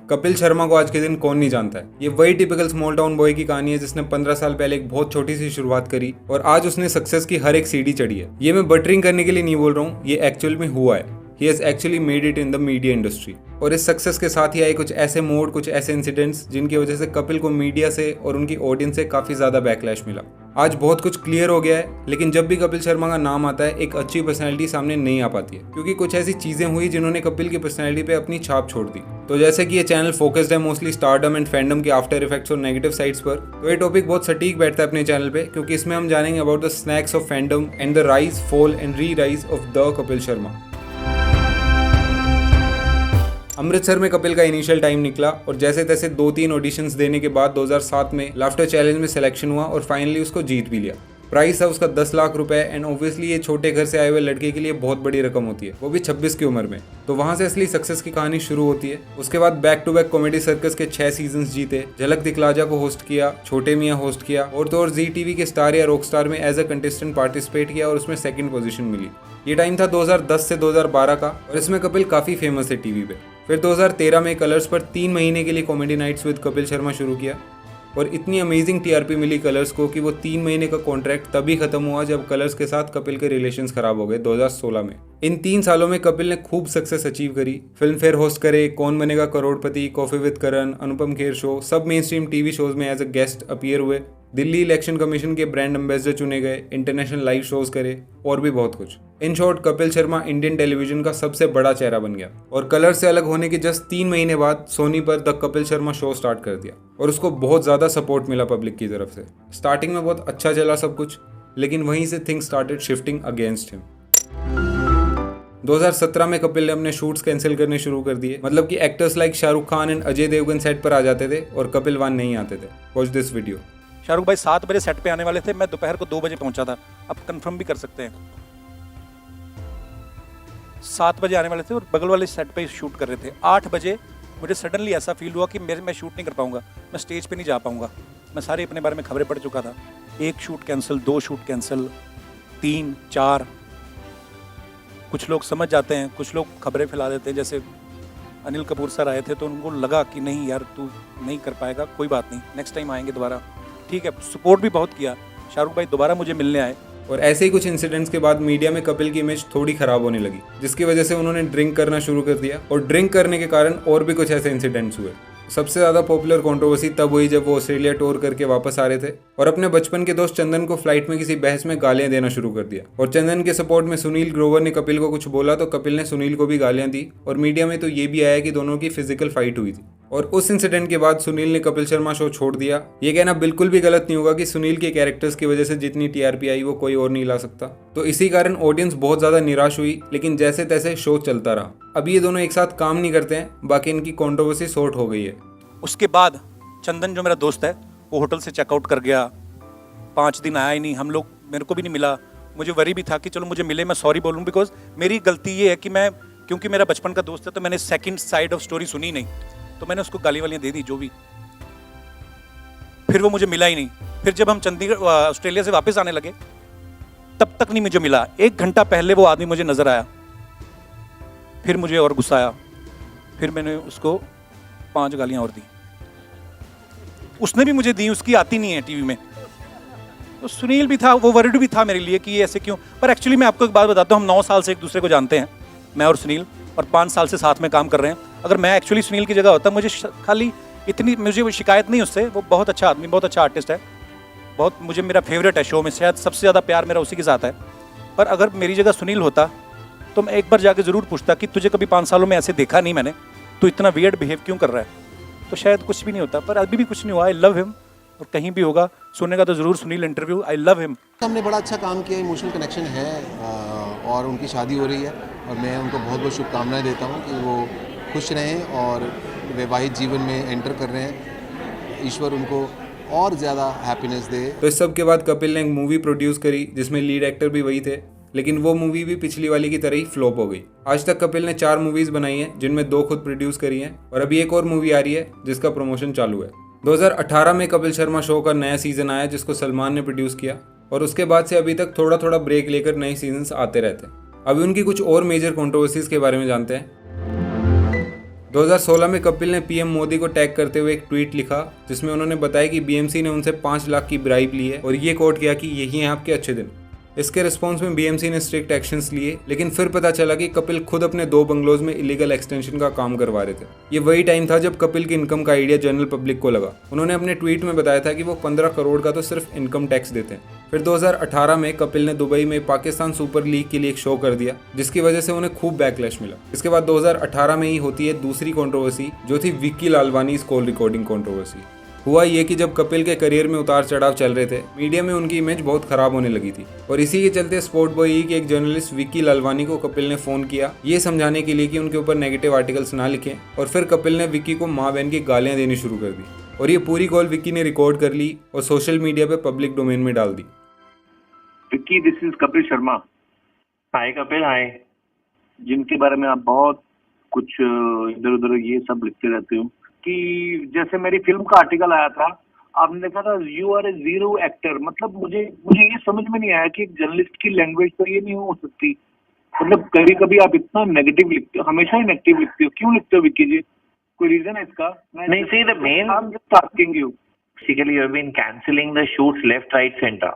कपिल शर्मा को आज के दिन कौन नहीं जानता है। ये वही टिपिकल स्मॉल टाउन बॉय की कहानी है जिसने 15 साल पहले एक बहुत छोटी सी शुरुआत करी और आज उसने सक्सेस की हर एक सीढ़ी चढ़ी है। ये मैं बटरिंग करने के लिए नहीं बोल रहा हूँ, ये एक्चुअल में हुआ है। He has actually made it in the media industry। और इस सक्सेस के साथ ही आए कुछ ऐसे मोड, कुछ ऐसे इंसिडेंट्स जिनकी वजह से कपिल को मीडिया से और उनकी ऑडियंस से काफी ज्यादा बैकलैश मिला। आज बहुत कुछ क्लियर हो गया है, लेकिन जब भी कपिल शर्मा का नाम आता है एक अच्छी पर्सनैलिटी सामने नहीं आ पाती है, क्योंकि कुछ ऐसी चीजें हुई जिन्होंने कपिल की पर्सनैलिटी पे अपनी छाप छोड़ दी। तो जैसे कि ये चैनल फोकस्ड है मोस्टली स्टारडम एंड फैंडम के आफ्टर इफेक्ट्स और नेगेटिव साइड्स पर, तो ये टॉपिक बहुत सटीक बैठता है अपने चैनल पे, क्योंकि इसमें हम जानेंगे about the snacks of fandom and the rise, fall and re rise of the Kapil Sharma. Amritsar में कपिल का इनिशियल टाइम निकला और जैसे तैसे 2-3 ऑडिशंस देने के बाद 2007 में लाफ्टर चैलेंज में सिलेक्शन हुआ और फाइनली उसको जीत भी लिया। प्राइस था उसका 10 लाख रुपए एंड ऑब्वियसली ये छोटे घर से आए हुए लड़के के लिए बहुत बड़ी रकम होती है, वो भी 26 की उम्र में। तो वहां से असली सक्सेस की कहानी शुरू होती है। उसके बाद back to back comedy circus के 6 सीजन्स जीते, झलक दिखलाजा को होस्ट किया, छोटे मियां होस्ट किया और तो और जी टीवी के स्टार या रॉक स्टार में एज अ कंटेस्टेंट पार्टिसिपेट किया और उसमें सेकंड पोजीशन मिली। ये टाइम था 2010 से 2012 का और इसमें कपिल काफी फेमस है टीवी पे। फिर 2013 में कलर्स पर 3 महीने के लिए comedy nights with Kapil Sharma शुरू किया और इतनी अमेजिंग टीआरपी मिली कलर्स को कि वो 3 महीने का कॉन्ट्रैक्ट तभी खत्म हुआ जब कलर्स के साथ कपिल के रिलेशंस खराब हो गए 2016 में। इन 3 सालों में कपिल ने खूब सक्सेस अचीव करी। फिल्म फेयर होस्ट करे, Kaun Banega Crorepati, coffee with Karan, Anupam Kher show, सब मेन स्ट्रीम टीवी शोज में एज अ गेस्ट अपीयर हुए, दिल्ली इलेक्शन कमीशन के ब्रांड एम्बेसडर चुने गए, इंटरनेशनल लाइव शोज करे और भी बहुत कुछ। In short Kapil Sharma Indian television का सबसे बड़ा चेहरा बन गया और कलर से अलग होने के जस्ट 3 महीने बाद सोनी पर the Kapil Sharma show start कर दिया और उसको बहुत ज्यादा सपोर्ट मिला पब्लिक की तरफ से। स्टार्टिंग में बहुत अच्छा चला सब कुछ, लेकिन वहीं से things started shifting against him. 2017 में कपिल ने अपने शूट्स कैंसिल करने शुरू कर दिए, मतलब कि actors like Shahrukh Khan and Ajay Devgan set पर आ जाते थे और कपिल वान नहीं आते थे। Watch this video. शाहरुख भाई 7 बजे सेट पे आने वाले थे, मैं दोपहर को 2 बजे पहुंचा था। आप कंफर्म भी कर सकते हैं, 7 बजे आने वाले थे और बगल वाले सेट पे शूट कर रहे थे। 8 बजे मुझे सडनली ऐसा फील हुआ कि मैं शूट नहीं कर पाऊंगा, मैं स्टेज पे नहीं जा पाऊंगा। मैं सारे अपने बारे में खबरें पढ़ चुका था। 1 शूट कैंसिल, 2 शूट कैंसिल, 3, 4। कुछ लोग समझ जाते हैं, कुछ लोग खबरें फैला देते हैं। जैसे अनिल कपूर सर आए थे तो उनको लगा कि नहीं यार तू नहीं कर पाएगा, कोई बात नहीं, नेक्स्ट टाइम आएंगे दोबारा, ठीक है। सपोर्ट भी बहुत किया, शाहरुख भाई दोबारा मुझे मिलने आए। और ऐसे ही कुछ इंसिडेंट्स के बाद मीडिया में कपिल की इमेज थोड़ी खराब होने लगी, जिसकी वजह से उन्होंने ड्रिंक करना शुरू कर दिया और ड्रिंक करने के कारण और भी कुछ ऐसे इंसिडेंट्स हुए। सबसे ज्यादा पॉपुलर कंट्रोवर्सी तब हुई जब वो ऑस्ट्रेलिया टूर करके वापस आ रहे थे और अपने बचपन के दोस्त चंदन को फ्लाइट में किसी बहस में गालियां देना शुरू कर दिया और चंदन के सपोर्ट में सुनील ग्रोवर ने कपिल को कुछ बोला तो कपिल ने सुनील को भी गालियां दी और मीडिया में तो ये भी आया कि दोनों की फिजिकल फाइट हुई थी। और उस इंसिडेंट के बाद सुनील ने कपिल शर्मा शो छोड़ दिया। ये कहना बिल्कुल भी गलत नहीं होगा कि सुनील के कैरेक्टर्स की वजह से जितनी टीआरपी आई वो कोई और नहीं ला सकता। तो इसी कारण ऑडियंस बहुत ज्यादा निराश हुई, लेकिन जैसे तैसे शो चलता रहा। अभी ये दोनों एक साथ काम नहीं करते हैं, बाकी इनकी कंट्रोवर्सी सॉर्ट हो गई है। उसके बाद चंदन जो मेरा दोस्त है वो होटल से चेकआउट कर गया, 5 दिन आया ही नहीं। हम लोग, मेरे को भी नहीं मिला। मुझे वरी भी था कि चलो मुझे मिले, मैं सॉरी बोलूँ, बिकॉज मेरी गलती ये है कि मैं, क्योंकि मेरा बचपन का दोस्त है तो मैंने सेकंड साइड ऑफ स्टोरी सुनी नहीं, तो मैंने उसको गाली वालियाँ दे दी जो भी। फिर वो मुझे मिला ही नहीं। फिर जब हम चंडीगढ़ ऑस्ट्रेलिया से वापस आने लगे तब तक नहीं मुझे मिला। 1 घंटा पहले वो आदमी मुझे नजर आया, फिर मुझे और गुस्सा आया, फिर मैंने उसको 5 गालियां और दी। उसने भी मुझे दी, उसकी आती नहीं है टीवी में। तो सुनील भी था, वो वर्ड भी था मेरे लिए कि ये ऐसे क्यों। पर एक्चुअली मैं आपको एक बात बताता हूँ, हम 9 साल से एक दूसरे को जानते हैं, मैं और सुनील, और 5 साल से साथ में काम कर रहे हैं। अगर मैं एक्चुअली सुनील की जगह होता, मुझे खाली इतनी, मुझे शिकायत नहीं उससे। वो बहुत अच्छा आदमी, बहुत अच्छा आर्टिस्ट है, बहुत, मुझे, मेरा फेवरेट है शो में, शायद सबसे ज़्यादा प्यार मेरा उसी के साथ है। पर अगर मेरी जगह सुनील होता तो मैं एक बार जाके ज़रूर पूछता कि तुझे कभी 5 सालों में ऐसे देखा नहीं मैंने, तो इतना वियर्ड बिहेव क्यों कर रहा है। तो शायद कुछ भी नहीं होता, पर अभी भी कुछ नहीं हुआ। आई लव हिम, और कहीं भी होगा सुनने का तो ज़रूर Sunil interview. I love him. हमने बड़ा अच्छा काम किया, इमोशनल कनेक्शन है और उनकी शादी हो रही है और मैं उनको बहुत बहुत शुभकामनाएं देता हूँ कि वो खुश रहें और वैवाहिक जीवन में एंटर कर रहे हैं। ईश्वर उनको और ज़्यादा हैप्पीनेस दे। तो इस सब के बाद कपिल ने एक मूवी प्रोड्यूस करी जिसमें लीड एक्टर भी वही थे, लेकिन वो मूवी भी पिछली वाली की तरह ही फ्लॉप हो गई। आज तक कपिल ने 4 मूवीज बनाई हैं, जिनमें 2 खुद प्रोड्यूस करी हैं और अभी एक और मूवी आ रही है जिसका प्रमोशन चालू है। 2018 में कपिल शर्मा शो का नया सीजन आया जिसको सलमान ने प्रोड्यूस किया और उसके बाद से अभी तक थोड़ा थोड़ा ब्रेक लेकर नए सीजन्स आते रहते हैं। अभी उनकी कुछ और मेजर कंट्रोवर्सीज के बारे में जानते हैं। 2016 में कपिल ने पीएम मोदी को टैग करते हुए एक ट्वीट लिखा जिसमें उन्होंने बताया कि बीएमसी ने उनसे 5 लाख की ब्राइब ली है और ये कोट किया कि यही हैं आपके अच्छे दिन। इसके रिस्पॉन्स में बीएमसी ने स्ट्रिक्ट एक्शंस लिए, लेकिन फिर पता चला कि कपिल खुद अपने 2 बंगलोज में इलीगल एक्सटेंशन का काम करवा रहे थे। ये वही टाइम था जब कपिल की इनकम का आइडिया जनरल पब्लिक को लगा। उन्होंने अपने ट्वीट में बताया था कि वो 15 करोड़ का तो सिर्फ इनकम टैक्स देते हैं। फिर 2018 में कपिल ने दुबई में पाकिस्तान सुपर लीग के लिए एक शो कर दिया जिसकी वजह से उन्हें खूब बैकलैश मिला। इसके बाद 2018 में ही होती है दूसरी कंट्रोवर्सी जो थी Vicky Lalwani call recording controversy. हुआ ये कि जब कपिल के करियर में उतार चढ़ाव चल रहे थे, मीडिया में उनकी इमेज बहुत खराब होने लगी थी और इसी के चलते स्पोर्ट बॉय के एक जर्नलिस्ट विक्की लालवानी को कपिल ने फोन किया ये समझाने के लिए कि उनके ऊपर नेगेटिव आर्टिकल्स ना लिखें, और फिर कपिल ने विक्की को माँ बहन की गालियां देनी शुरू कर दी और ये पूरी कॉल विक्की ने रिकॉर्ड कर ली और सोशल मीडिया पे पब्लिक डोमेन में डाल दी। Vicky, this is Kapil Sharma. Hi Kapil, hi. जिनके बारे में आप बहुत कुछ इधर उधर ये सब लिखते रहते हो कि जैसे मेरी फिल्म का आर्टिकल आया था, आपने देखा था you are a zero actor. मतलब मुझे ये समझ में नहीं आया कि एक जर्नलिस्ट की लैंग्वेज तो ये नहीं हो सकती। मतलब कभी कभी आप इतना नेगेटिव लिखते हो, हमेशा ही नेगेटिव लिखते हो, क्यों लिखते हो विक्की जी? कोई रीजन है इसका? नहीं, see the main, I'm just asking you. basically you have been cancelling the shoots left, right, center.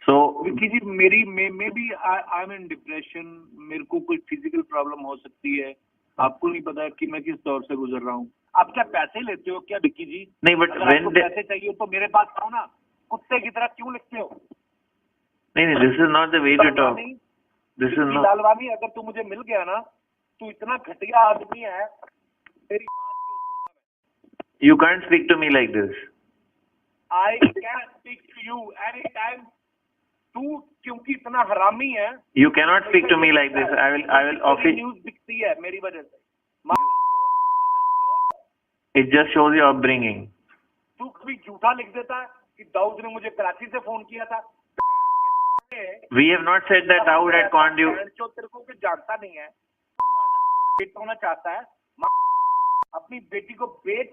So Vicky ji, मेरी maybe I am in depression, मेरे को कोई फिजिकल प्रॉब्लम हो सकती है, आपको नहीं पता कि मैं किस दौर से गुजर रहा हूँ। आप क्या पैसे लेते हो क्या विक्की जी? नहीं, बट अगर आपको पैसे चाहिए तो मेरे पास आओ ना, कुत्ते की तरह क्यों लिखते हो? नहीं, this is not the way to talk. This is not. Lalwani, अगर तू मुझे मिल गया ना, तू इतना घटिया आदमी है, तेरी माँ की होतूंगा मैं। You can't speak to me like this. I can speak to you anytime. तू क्योंकि इतना हरामी है। You cannot speak to me like this. I will office. News दिखती है मेरी वजह से। It just shows your upbringing. तू कभी झूठा लिख देता है कि दाऊद ने मुझे कराची से फोन किया था। We have not said that Dawood had conned you. जो तेरे को कोई जानता नहीं है, बेट होना चाहता है, अपनी बेटी को बेच,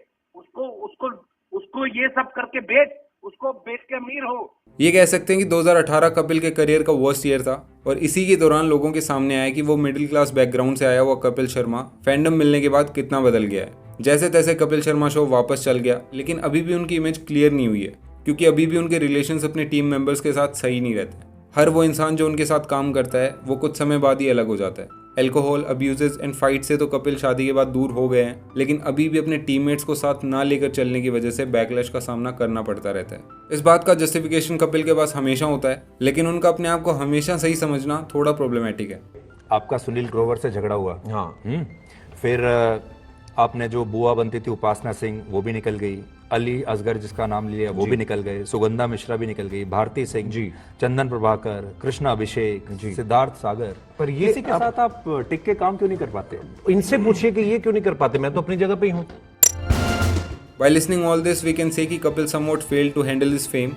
उसको ये सब करके बेच, उसको बेच के अमीर हो। ये कह सकते हैं कि 2018 कपिल के करियर का वर्स्ट ईयर था और इसी के दौरान लोगों के सामने आया कि वो मिडिल क्लास बैकग्राउंड से आया हुआ कपिल शर्मा फैंडम मिलने के बाद कितना बदल गया है। जैसे तैसे कपिल शर्मा शो वापस चल गया, लेकिन अभी भी उनकी इमेज क्लियर नहीं हुई है क्योंकि अभी भी उनके रिलेशंस अपने टीम मेंबर्स के साथ सही नहीं रहते। हर वो इंसान जो उनके साथ काम करता है वो कुछ समय बाद ही अलग हो जाता है। अल्कोहल अब्यूजेस एंड फाइट से तो कपिल शादी के बाद दूर हो गए हैं, लेकिन अभी भी अपने टीममेट्स को साथ ना लेकर चलने की वजह से बैकलैश का सामना करना पड़ता रहता है। इस बात का जस्टिफिकेशन कपिल के पास हमेशा होता है, लेकिन उनका अपने आप को हमेशा सही समझना थोड़ा प्रॉब्लमेटिक है। आपका सुनील ग्रोवर से झगड़ा हुआ। हाँ। फिर आपने जो बुआ बनती थी उपासना सिंह वो भी निकल गई, अली असगर जिसका नाम लिया वो भी निकल गए, सुगंधा मिश्रा भी निकल गई, भारती सिंह जी, चंदन प्रभाकर, कृष्णा अभिषेक जी, सिद्धार्थ सागर। पर ये इसी के साथ आप टिक के काम क्यों नहीं कर पाते? इनसे पूछिए कि ये क्यों नहीं कर पाते, मैं तो अपनी जगह पे ही हूँ। By listening all this, we can say कि Kapil somewhat failed to handle his fame।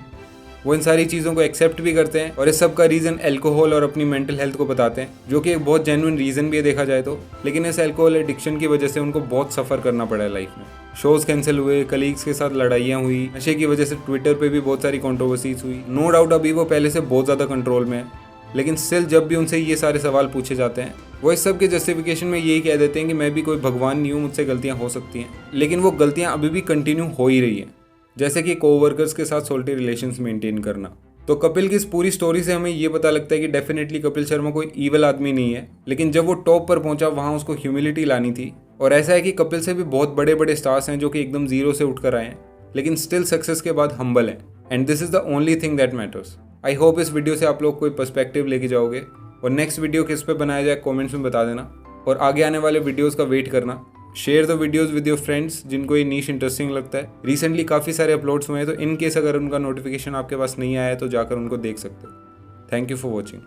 वो इन सारी चीज़ों को एक्सेप्ट भी करते हैं और इस सब का रीज़न अल्कोहल और अपनी मेंटल हेल्थ को बताते हैं, जो कि एक बहुत जेन्युइन रीज़न भी है देखा जाए तो। लेकिन इस अल्कोहल एडिक्शन की वजह से उनको बहुत सफ़र करना पड़ा है लाइफ में। शोज़ कैंसिल हुए, कलीग्स के साथ लड़ाइयाँ हुई, नशे की वजह से ट्विटर पे भी बहुत सारी कंट्रोवर्सीज हुई। नो डाउट अभी वो पहले से बहुत ज़्यादा कंट्रोल में है, लेकिन स्टिल जब भी उनसे ये सारे सवाल पूछे जाते हैं वो इस सब के जस्टिफिकेशन में यही कह देते हैं कि मैं भी कोई भगवान नहीं हूँ, मुझसे गलतियाँ हो सकती हैं। लेकिन वो गलतियाँ अभी भी कंटिन्यू हो ही रही हैं, जैसे कि कोवर्कर्स के साथ सोल्टी रिलेशंस मेंटेन करना। तो कपिल की इस पूरी स्टोरी से हमें ये पता लगता है कि डेफिनेटली कपिल शर्मा कोई ईवल आदमी नहीं है, लेकिन जब वो टॉप पर पहुंचा वहाँ उसको ह्यूमिलिटी लानी थी। और ऐसा है कि कपिल से भी बहुत बड़े बड़े स्टार्स हैं जो कि एकदम जीरो से उठकर आए हैं, लेकिन स्टिल सक्सेस के बाद हम्बल हैं। And this is the only thing that matters. I hope इस वीडियो से आप लोग कोई पर्सपेक्टिव लेके जाओगे और नेक्स्ट वीडियो किस पे बनाया जाए कमेंट्स में बता देना, और आगे आने वाले वीडियोस का वेट करना। Share the videos with your friends जिनको ये नीश इंटरेस्टिंग लगता है। रिसेंटली काफ़ी सारे अपलोड्स हुए हैं, तो इन केस अगर उनका नोटिफिकेशन आपके पास नहीं आया है तो जाकर उनको देख सकते हो। Thank you for watching.